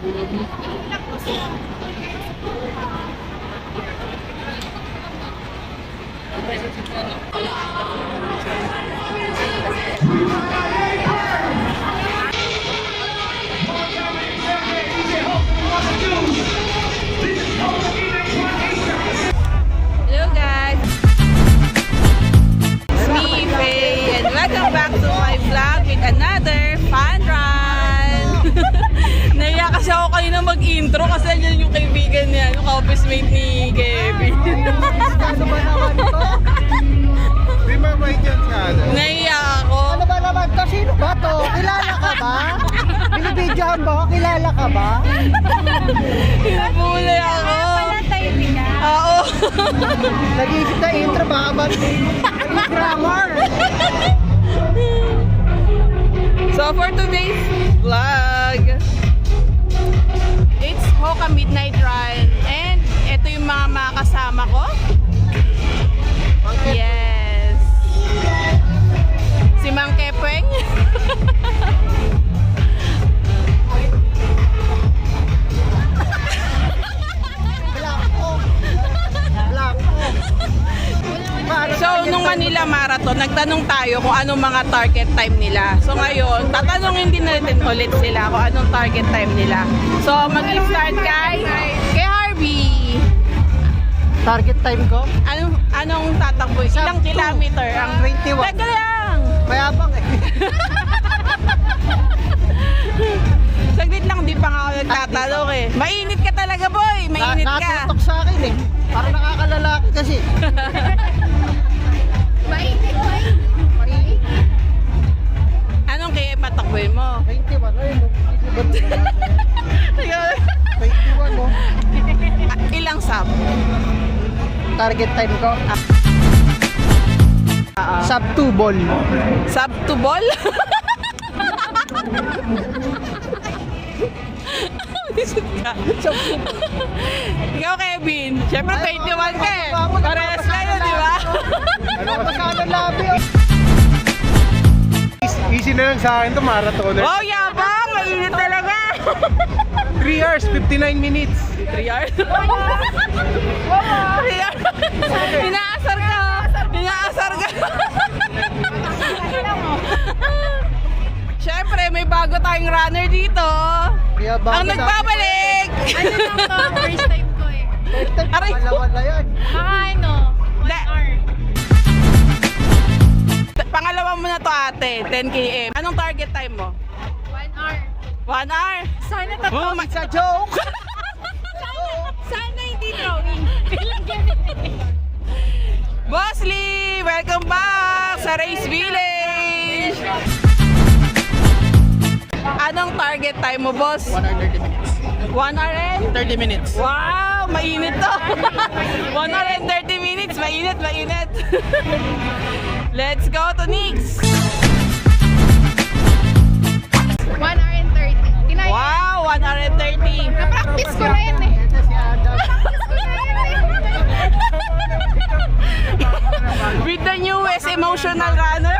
Hello guys, it's me, Faye, and welcome back to my vlog with another fun run. Naiya kasi ako kanina mag-intro kasi andyan yung kaibigan niya, yung office mate ni Kevin. Ano ba naman ito? Di ba may dyan ka? Naiya ako. Ano ba naman ito? Sino ba ito? Kilala ka ba? Binibidyohan ba ako? Kilala ka ba? Pinapulay ako. Oo. Nag-iisip na intro baka ba? Grammar! So for today's vlog, it's Hoka Midnight Run. And ito yung mga kasama ko. Yes. Si Mang Kepeng. So, nung Manila Marathon, nagtanong tayo kung anong mga target time nila. So, ngayon, tatanungin din natin ulit sila kung anong target time nila. So, mag-start kay Harvey. Target time ko? Anong tatakbo? Ilang kilometer? Ang 21. Teka lang! Mayabang eh. Saglit lang, di pa nga ako nagtatalong eh. Mainit ka talaga, boy! Mainit ka! Nakatutok sa akin eh. Parang nakakalalaki kasi. Anong kaya patakboy mo? 21. Ayun, 21 mo. Ilang sub? Target time ko? Sub 2 ball. Sub to ball? Lisod ka. Ikaw, Kevin. Siyempre, 21 ka eh. Parehas kayo, di ba? Ano pa sana labi oh. Easy na lang sa akin to marathon. Oh, yabang! Mainit talaga! 3 hours, 59 minutes. 3 hours? 3 hours? Inaasar ka! Inaasar ka! Siyempre, may bago tayong runner dito. Ang nagbabalik! Ano lang to, first time ko eh. Aray ko. Pangalawa na yan. Mga ano, 1 hour. Pangalawa mo na to, ate. 10 km. Anong target time mo? 1 hour. 1 hour? Sana Oh, tatlo. it's a joke! Sana hindi drawing. Ilang ganito. Boss Lee! Welcome back sa Race Village! Anong target time mo, boss? 1 hour 30 minutes. 1 hour and? 30 minutes. Wow! Mainit to! 1 hour and 30 minutes! Mainit, mainit! Let's go to Nix! 1 hour and 30. Kinaya. Wow! 1 hour and 30! Na-practice ko na yan eh. Na-practice ko na yan eh. With the newest emotional runner!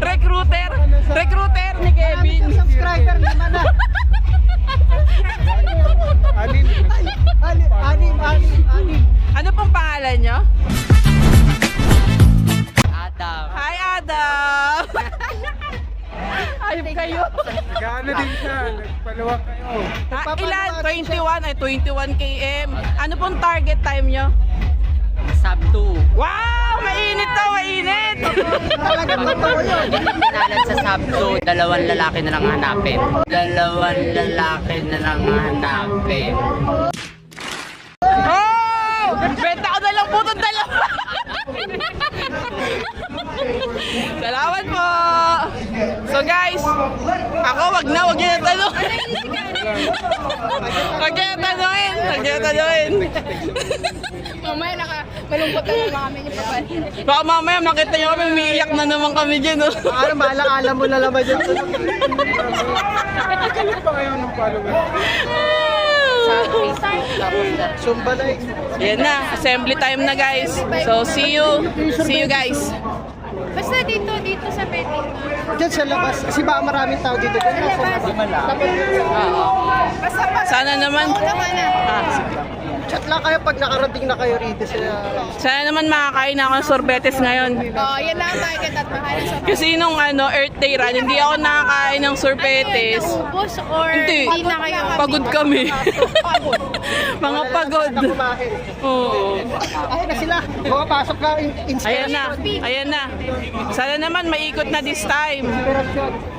Recruiter! Recruiter ni Kevin! Subscriber naman na. Anim. Ano pong pangalan nyo? Adam. Hi, Adam! Ayop kayo! Nag-ano din siya. Nagpaluwak kayo. Ilan? 21 ay 21 km. Ano pong target time nyo? Sub 2. Wow! Mainit to! Mainit! Talaga totoo yun. Pinalan sa Sub 2, dalawang lalaki na lang hanapin. Dalawang lalaki na lang hanapin. Oh! Benta ko na lang po itong dalawa! Salamat po! So guys, ako wag nyo na tanongin. Wag nyo na tanongin. Wag nyo na tanongin. Mamaya malungkot na naman kami yung papal. Baka mamaya makita nyo kami, umiiyak na naman kami dyan. No? Ano ba? Alam mo na naman dyan. Kalit pa kayo ng follower. Sa Facebook, tapos na. Zumba na eh. Yan na, assembly time na guys. So see you guys. Basta dito sa Betty. Diyan sa labas. Kasi baka maraming tao dito. Diyan lang sa labas. Basta pa. Sana naman. Naman na. Sige. Chat lang kayo pag nakarating na kayo rito sa... Sana naman makakain ako ng sorbetes ngayon. Oh, yan lang ang target at mahal sa Kasi nung Earth Day run, hindi ako nakakain ng sorbetes. Naubos or Hindi. na kayo Pagod kami. Mga pagod. Na kumain. Oo. Ayun na sila. Pumapasok na Ayan na. Ayan na. Sana naman maikot na this time.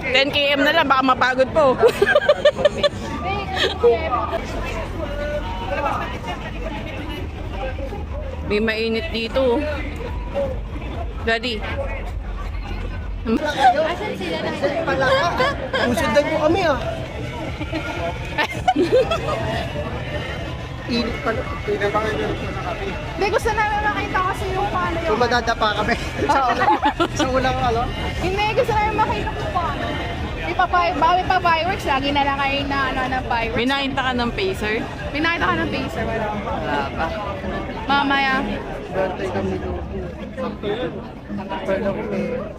10 km na lang, baka mapagod po. May mainit dito. Daddy. Pala ka. Pusundan mo kami ah. Init pala. Hindi, gusto namin makita kasi yung paano Kung madadapa kami. Sa ulang Hindi, gusto namin makita kung paano. Bawi pa fireworks, lagi na lang kayo na ng fireworks. May nakita ka ng pacer? May nakita ka ng pacer, wala. Wala pa. Mamaya.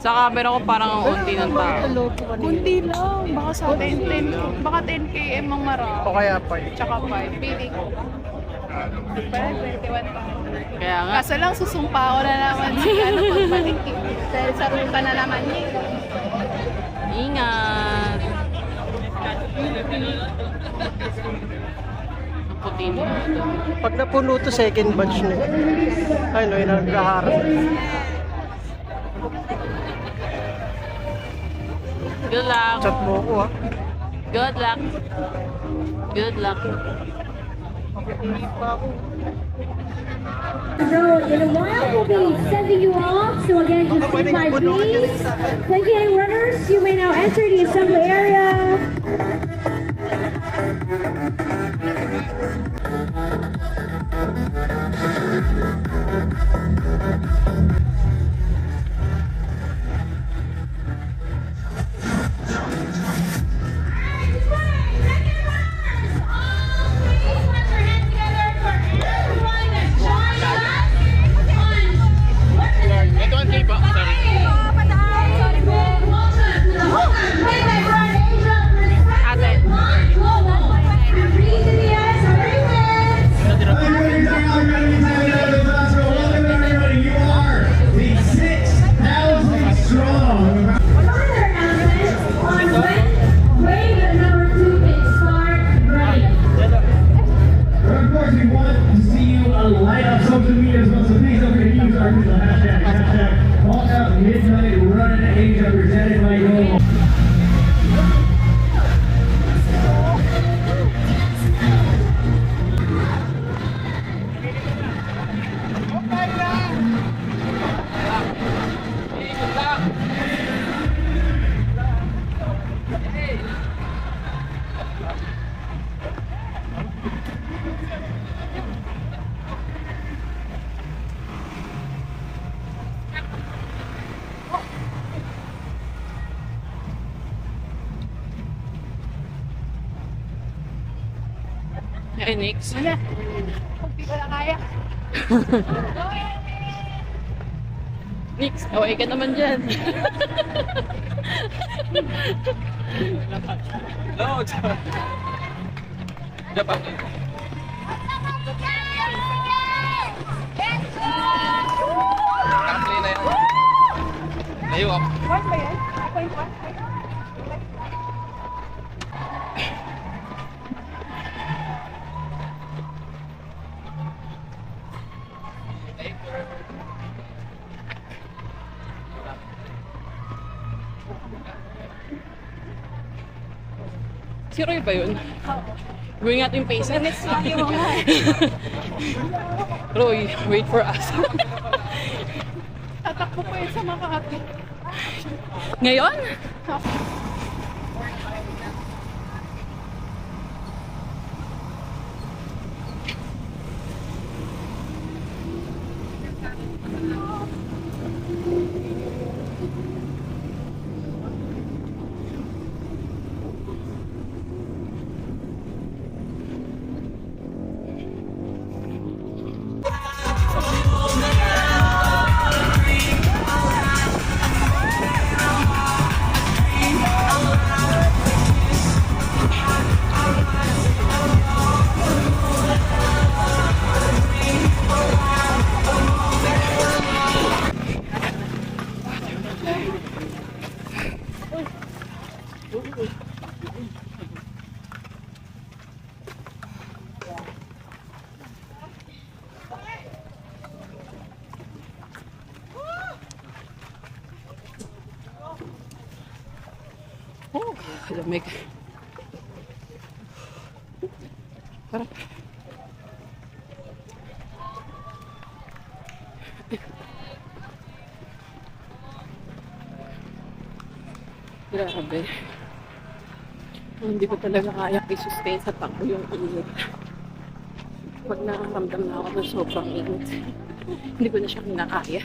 Sa camera ko parang ang unti ng tao. Kunti lang. Baka sa 10 km ang marami. O kaya pa. Tsaka 5. Pili ko. Parang 21 pa. Kaya nga. Kaso lang, susumpa ko na naman si pagbalik. Dahil sa ruta na naman niya. Ingat. Ang puti niya. Pag napuno to second batch na. Ay no, yung nagkaharap. Good luck. Chat mo ko ah. Good luck. Good luck. So in a while, we'll be sending you off. So again, just take my please. Thank runners. You may now enter the assembly area. Hey, Nix. Wala. Hindi ko na kaya. Nix, away ka naman dyan. No, Japan. Kakli na yan. Layo up. Point ba yan? Point 1? Si Roy ba yun? Gawin natin yung pacer. Roy, wait for us. Tatakbo ko yun sa Makati. Ngayon? lamig. Harap. Grabe. Hindi ko talaga kaya i-sustain sa takbo yung init. Pag nakaramdam na ako ng sobrang init, hindi ko na siya kinakaya.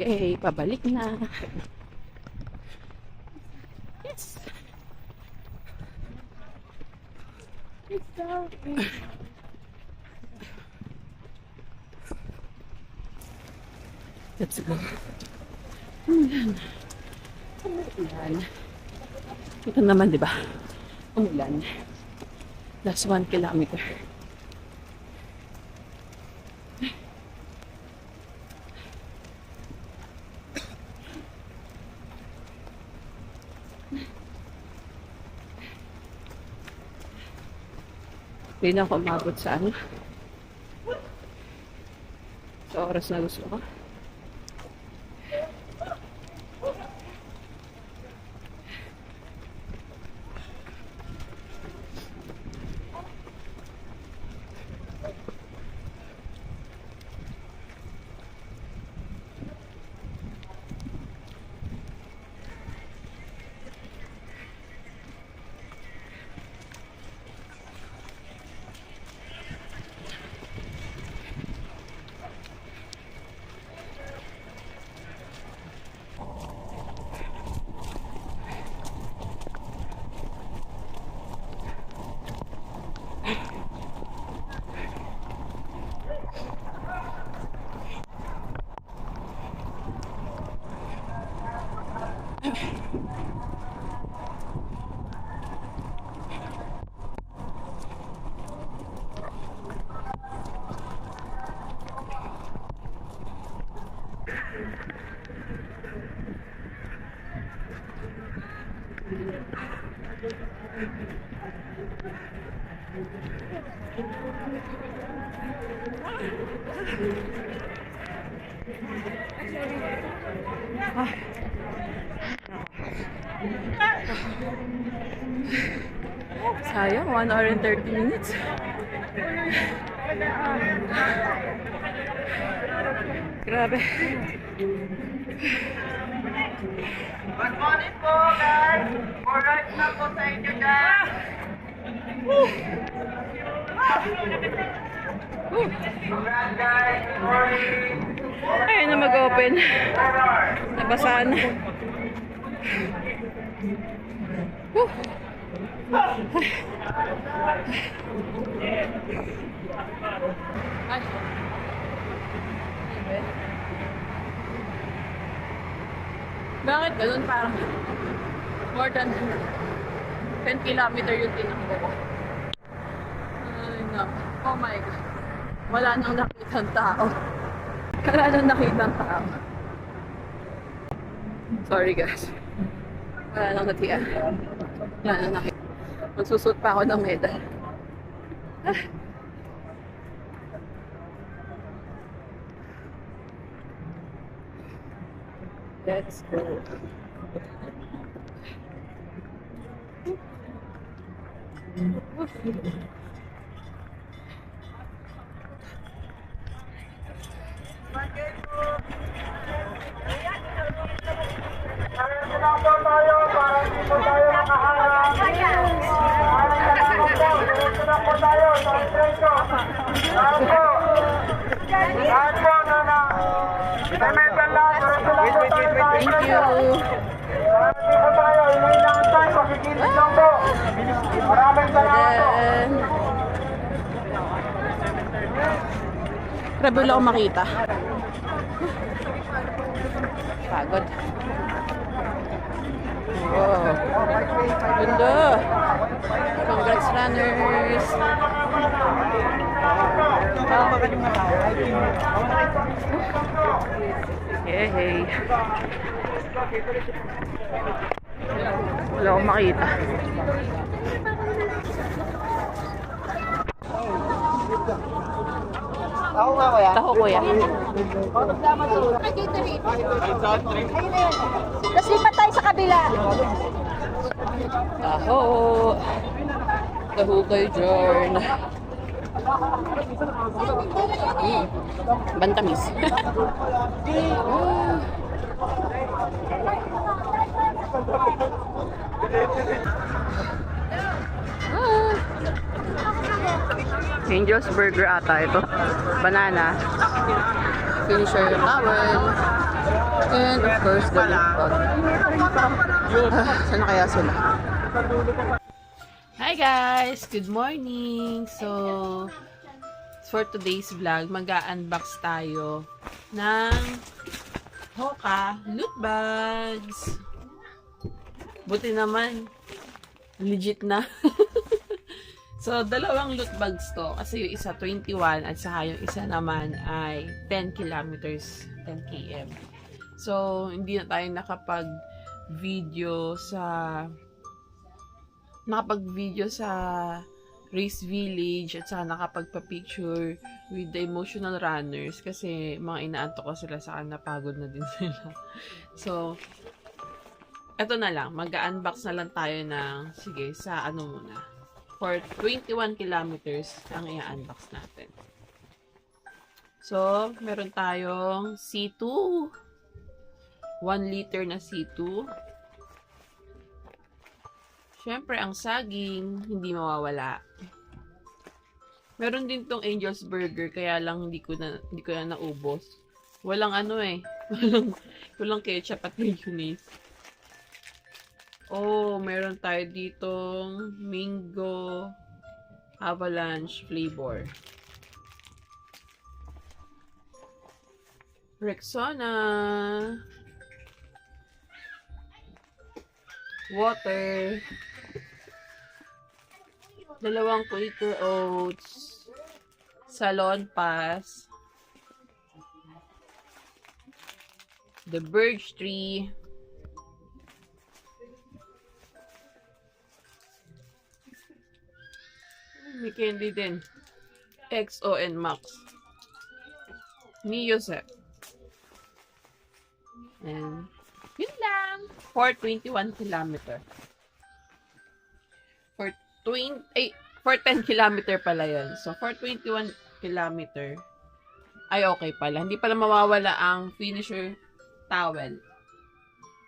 Yay, pabalik na. Yes. Let's go. Umulan. Umulan. Ito naman, di ba? Umulan. Last 1 kilometer. Hindi na ako umabot sa ano. Sa oras na gusto ko. Sayang, 1 hour and 30 minutes. Grabe. Good morning po, guys! Alright na po sa inyo, guys! Alright, guys! Good morning! Ayun na mag-open. Nabasa na. Ay. Bakit ganun? Parang more than 10 kilometer yung tinakbo ko. Ay, no. Oh my God. Wala nang nakitang tao. Wala nang nakitang tao. Sorry guys. Wala nang natiyan. Wala nang nakita. Magsusot pa ako ng medal. Ah. Let's go. Diretso lang po tayo para hindi po tayo nakaharap. Diretso lang po tayo. Diretso. Lahat po. Lahat po na may medal lang. Diretso lang po tayo. Thank you. Hindi po tayo. Hingay lang tayo. Magkikinig lang po. Maraming salamat po. Grabe wala akong makita. Pagod. Wow. Ganda. Congrats runners. Hey. Wala akong makita. Ako nga kuya. Taho kuya. Tapos lipat tayo sa kabila. Taho. Taho kayo dyan. Bantamis. Angel's Burger ata ito. Banana. Finisher towel. And of course, the lipot. Saan kaya sila? Hi guys! Good morning! So, for today's vlog, mag-unbox tayo ng Hoka loot bags. Buti naman, legit na. So, dalawang loot bags to. Kasi yung isa 21 at saka yung isa naman ay 10 kilometers, 10 km. So, hindi na tayo nakapag-video sa Race Village at saka nakapagpa-picture with the emotional runners kasi mga inaanto ko sila saka napagod na din sila. So, eto na lang. Mag-unbox na lang tayo ng, sige, sa ano muna. For 21 kilometers ang i-unbox natin. So, meron tayong C2. 1 liter na C2. Siyempre, ang saging, hindi mawawala. Meron din tong Angel's Burger, kaya lang hindi ko na naubos. Walang ano eh. Walang ketchup at mayonnaise. Oh, meron tayo ditong mango avalanche flavor. Rexona. Water. Dalawang Quaker Oats. Salon Pass. The Birch Tree. May candy din. XON Max. Ni Yosef. And, yun lang. For 21 kilometer. For 10 kilometer pala yun. So, for 21 kilometer, ay okay pala. Hindi pala mawawala ang finisher towel.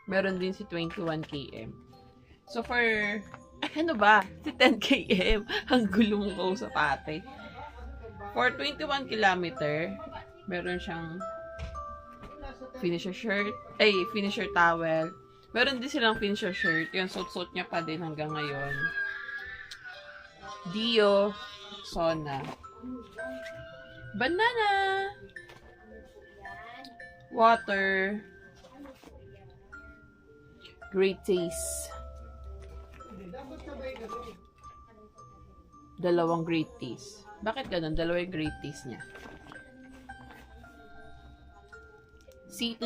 Meron din si 21 km. So, for ano ba? Si 10 km. Ang gulo mong kausap ate. For 21 kilometer, meron siyang finisher shirt. Finisher towel. Meron din silang finisher shirt. Yung suot-suot niya pa din hanggang ngayon. Dio. Sona. Banana. Water. Great taste. Dalawang great taste. Bakit ganun? Dalawa yung great taste niya. C2.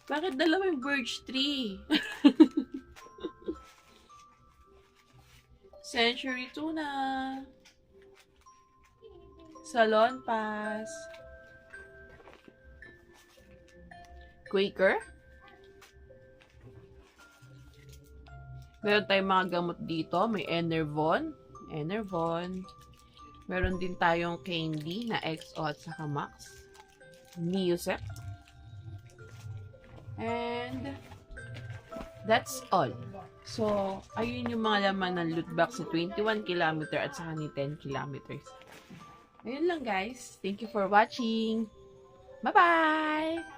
Bakit dalawa yung birch tree? Century Tuna. Salon Pass. Quaker. Meron tayong mga gamot dito. May Enervon. Meron din tayong candy na XO at saka Max. Neosep. And that's all. So, ayun yung mga laman ng loot box sa 21 kilometer at saka ni 10 kilometers. Ayun lang guys. Thank you for watching. Bye-bye!